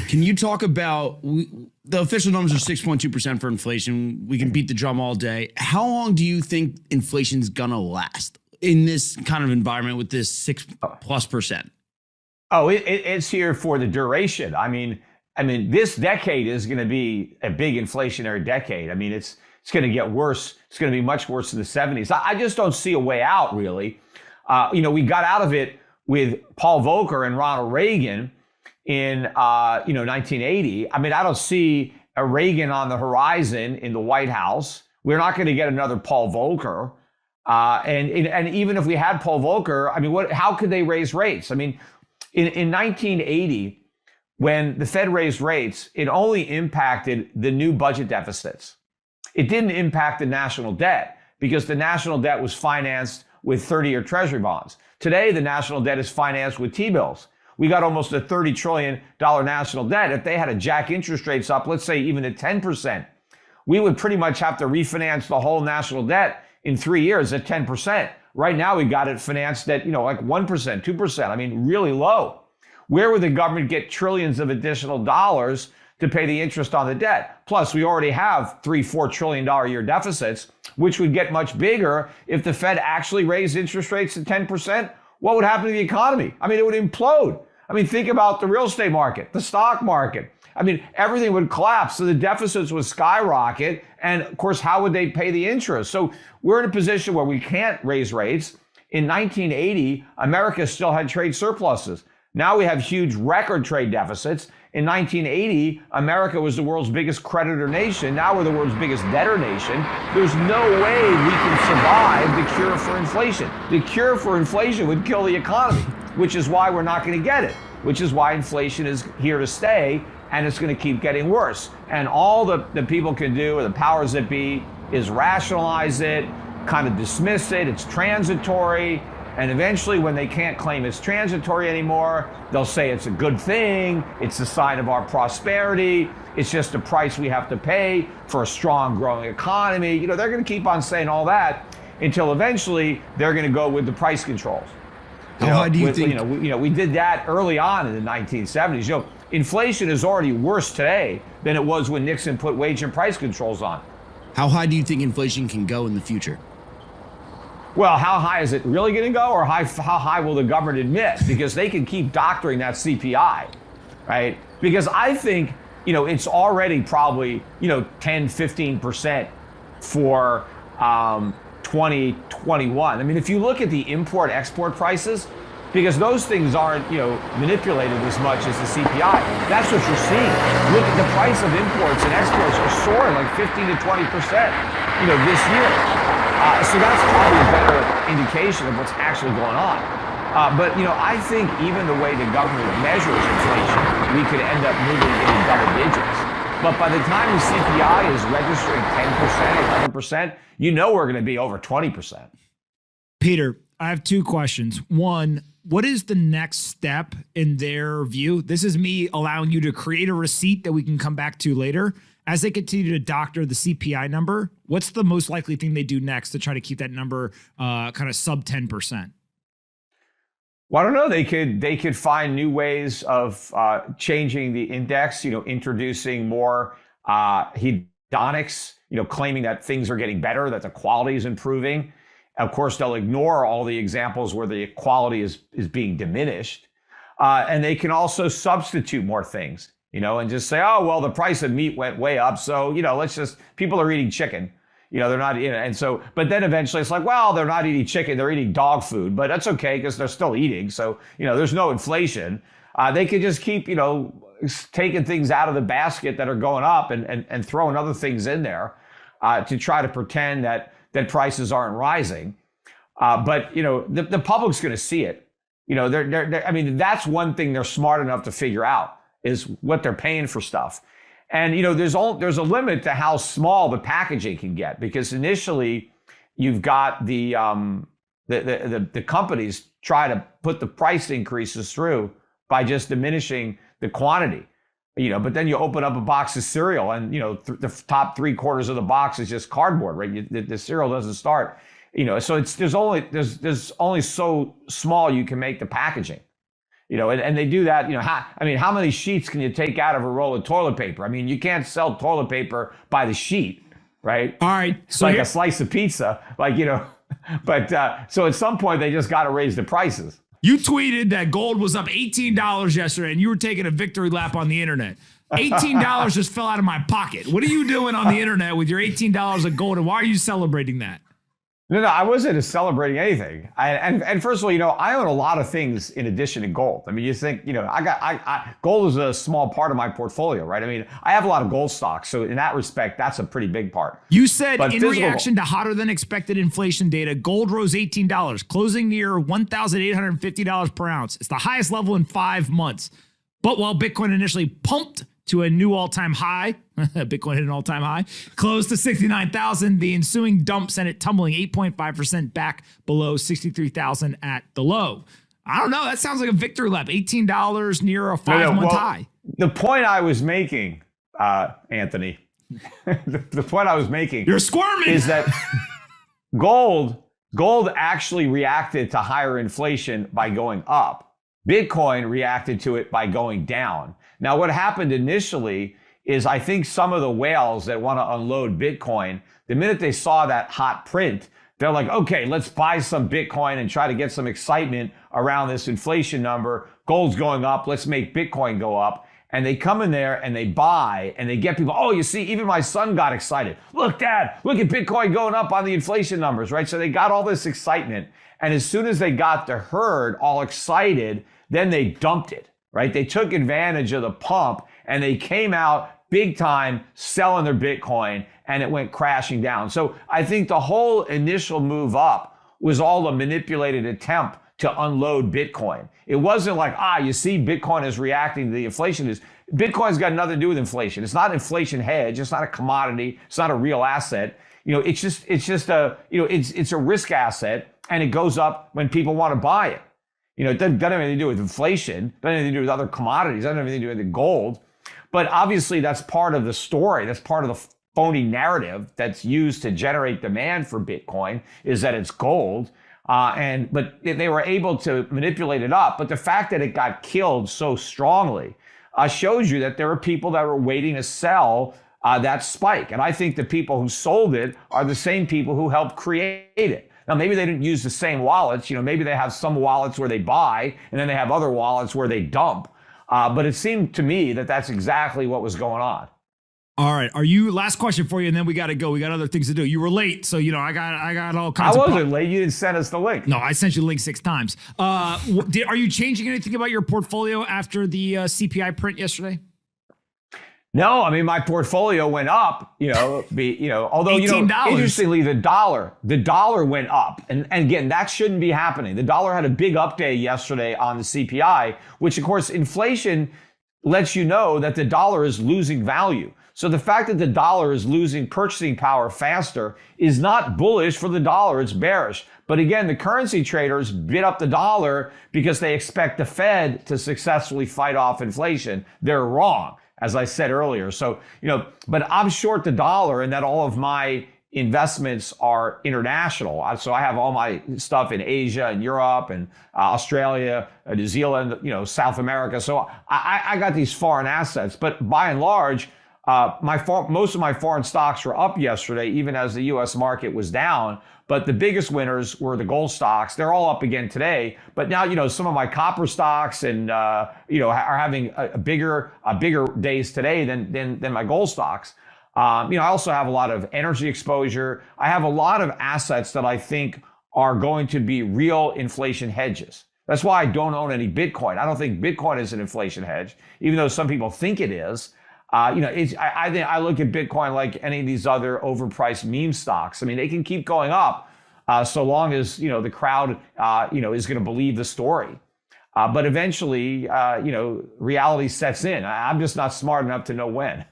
Can you talk about the official numbers are 6.2% for inflation? We can beat the drum all day. How long do you think inflation's gonna last in this kind of environment with this 6+%? Oh, it's here for the duration. I mean, this decade is going to be a big inflationary decade. I mean, it's going to get worse. It's going to be much worse than the 70s. I just don't see a way out, really. We got out of it with Paul Volcker and Ronald Reagan in 1980. I mean, I don't see a Reagan on the horizon in the White House. We're not going to get another Paul Volcker. And even if we had Paul Volcker, I mean, how could they raise rates? I mean, in 1980, when the Fed raised rates, it only impacted the new budget deficits. It didn't impact the national debt because the national debt was financed with 30-year Treasury bonds. Today, the national debt is financed with T-bills. We got almost a $30 trillion national debt. If they had to jack interest rates up, let's say even at 10%, we would pretty much have to refinance the whole national debt in 3 years at 10%. Right now, we got it financed at, like 1%, 2%. I mean, really low. Where would the government get trillions of additional dollars to pay the interest on the debt? Plus, we already have $3-4 trillion a year deficits, which would get much bigger if the Fed actually raised interest rates at 10%. What would happen to the economy? I mean, it would implode. I mean, think about the real estate market, the stock market. I mean, everything would collapse. So the deficits would skyrocket. And of course, how would they pay the interest? So we're in a position where we can't raise rates. In 1980, America still had trade surpluses. Now we have huge record trade deficits. In 1980, America was the world's biggest creditor nation. Now we're the world's biggest debtor nation. There's no way we can survive the cure for inflation. The cure for inflation would kill the economy, which is why we're not going to get it, which is why inflation is here to stay, and it's going to keep getting worse. And all the people can do, or the powers that be, is rationalize it, kind of dismiss it. It's transitory. And eventually, when they can't claim it's transitory anymore, they'll say it's a good thing. It's a sign of our prosperity. It's just a price we have to pay for a strong, growing economy. They're going to keep on saying all that until eventually they're going to go with the price controls. How high do you think? We did that early on in the 1970s. Inflation is already worse today than it was when Nixon put wage and price controls on. How high do you think inflation can go in the future? Well, how high is it really going to go, or how high will the government admit? Because they can keep doctoring that CPI, right? Because I think, it's already probably, 10, 15% for 2021. I mean, if you look at the import-export prices, because those things aren't, manipulated as much as the CPI. That's what you're seeing. Look at the price of imports and exports are soaring like 15 to 20%, this year. So that's probably a better indication of what's actually going on. But I think even the way the government measures inflation, we could end up moving into double digits. But by the time the CPI is registering 10%, 11%, we're going to be over 20%. Peter, I have two questions. One, what is the next step in their view? This is me allowing you to create a receipt that we can come back to later. As they continue to doctor the CPI number, what's the most likely thing they do next to try to keep that number kind of sub 10%? Well, I don't know. They could find new ways of changing the index, introducing more hedonics, claiming that things are getting better, that the quality is improving. Of course, they'll ignore all the examples where the quality is being diminished. And they can also substitute more things. And just say, oh, well, the price of meat went way up. So, people are eating chicken. They're not, and so, but then eventually it's like, well, they're not eating chicken, they're eating dog food, but that's okay because they're still eating. So, there's no inflation. They could just keep, taking things out of the basket that are going up and throwing other things in there to try to pretend that prices aren't rising. But, the public's going to see it. That's one thing they're smart enough to figure out, is what they're paying for stuff. And, there's a limit to how small the packaging can get, because initially you've got the companies try to put the price increases through by just diminishing the quantity, but then you open up a box of cereal and, the top 3/4 of the box is just cardboard, right? The cereal doesn't start, so there's only so small you can make the packaging. And they do that. How many sheets can you take out of a roll of toilet paper? I mean, you can't sell toilet paper by the sheet, right? All right. So like a slice of pizza, but so at some point they just got to raise the prices. You tweeted that gold was up $18 yesterday and you were taking a victory lap on the internet. $18 just fell out of my pocket. What are you doing on the internet with your $18 of gold, and why are you celebrating that? No, I wasn't celebrating anything. And first of all, I own a lot of things in addition to gold. I mean, you think, gold is a small part of my portfolio, right? I mean, I have a lot of gold stocks. So in that respect, that's a pretty big part. You said in reaction to hotter than expected inflation data, gold rose $18, closing near $1,850 per ounce. It's the highest level in 5 months. But while Bitcoin initially pumped to a new all-time high, Bitcoin hit an all-time high, close to 69,000. The ensuing dump sent it tumbling 8.5% back below 63,000 at the low. I don't know. That sounds like a victory lap. $18 near a 5-month high. The point I was making, Anthony, the point I was making, you're squirming, is that gold actually reacted to higher inflation by going up. Bitcoin reacted to it by going down. Now, what happened initially is I think some of the whales that want to unload Bitcoin, the minute they saw that hot print, they're like, okay, let's buy some Bitcoin and try to get some excitement around this inflation number. Gold's going up. Let's make Bitcoin go up. And they come in there and they buy and they get people, oh, you see, even my son got excited. Look, Dad, look at Bitcoin going up on the inflation numbers, right? So they got all this excitement. And as soon as they got the herd all excited, then they dumped it. Right? They took advantage of the pump and they came out big time selling their Bitcoin and it went crashing down. So I think the whole initial move up was all a manipulated attempt to unload Bitcoin. It wasn't like, you see, Bitcoin is reacting to the inflation. Bitcoin's got nothing to do with inflation. It's not an inflation hedge. It's not a commodity. It's not a real asset. It's just a risk asset, and it goes up when people want to buy it. It doesn't have anything to do with inflation, doesn't have anything to do with other commodities, doesn't have anything to do with the gold. But obviously that's part of the story. That's part of the phony narrative that's used to generate demand for Bitcoin, is that it's gold. But they were able to manipulate it up. But the fact that it got killed so strongly shows you that there are people that were waiting to sell that spike. And I think the people who sold it are the same people who helped create it. Now, maybe they didn't use the same wallets. Maybe they have some wallets where they buy and then they have other wallets where they dump. But it seemed to me that that's exactly what was going on. All right. Last question for you, and then we got to go. We got other things to do. You were late, so, I got all kinds of... I wasn't late. You didn't send us the link. No, I sent you the link 6 times. Are you changing anything about your portfolio after the CPI print yesterday? No, I mean, my portfolio went up, although, $18. Interestingly, the dollar went up. And again, that shouldn't be happening. The dollar had a big up day yesterday on the CPI, which of course, inflation lets you know that the dollar is losing value. So the fact that the dollar is losing purchasing power faster is not bullish for the dollar, it's bearish. But again, the currency traders bid up the dollar because they expect the Fed to successfully fight off inflation. They're wrong, as I said earlier. So, but I'm short the dollar, and that all of my investments are international. So I have all my stuff in Asia and Europe and Australia, New Zealand, South America. So I got these foreign assets, but by and large, most of my foreign stocks were up yesterday, even as the U.S. market was down. But the biggest winners were the gold stocks. They're all up again today. But now, some of my copper stocks and are having a bigger days today than my gold stocks. I also have a lot of energy exposure. I have a lot of assets that I think are going to be real inflation hedges. That's why I don't own any Bitcoin. I don't think Bitcoin is an inflation hedge, even though some people think it is. I think I look at Bitcoin like any of these other overpriced meme stocks. I mean, they can keep going up so long as the crowd is going to believe the story. But eventually, reality sets in. I'm just not smart enough to know when.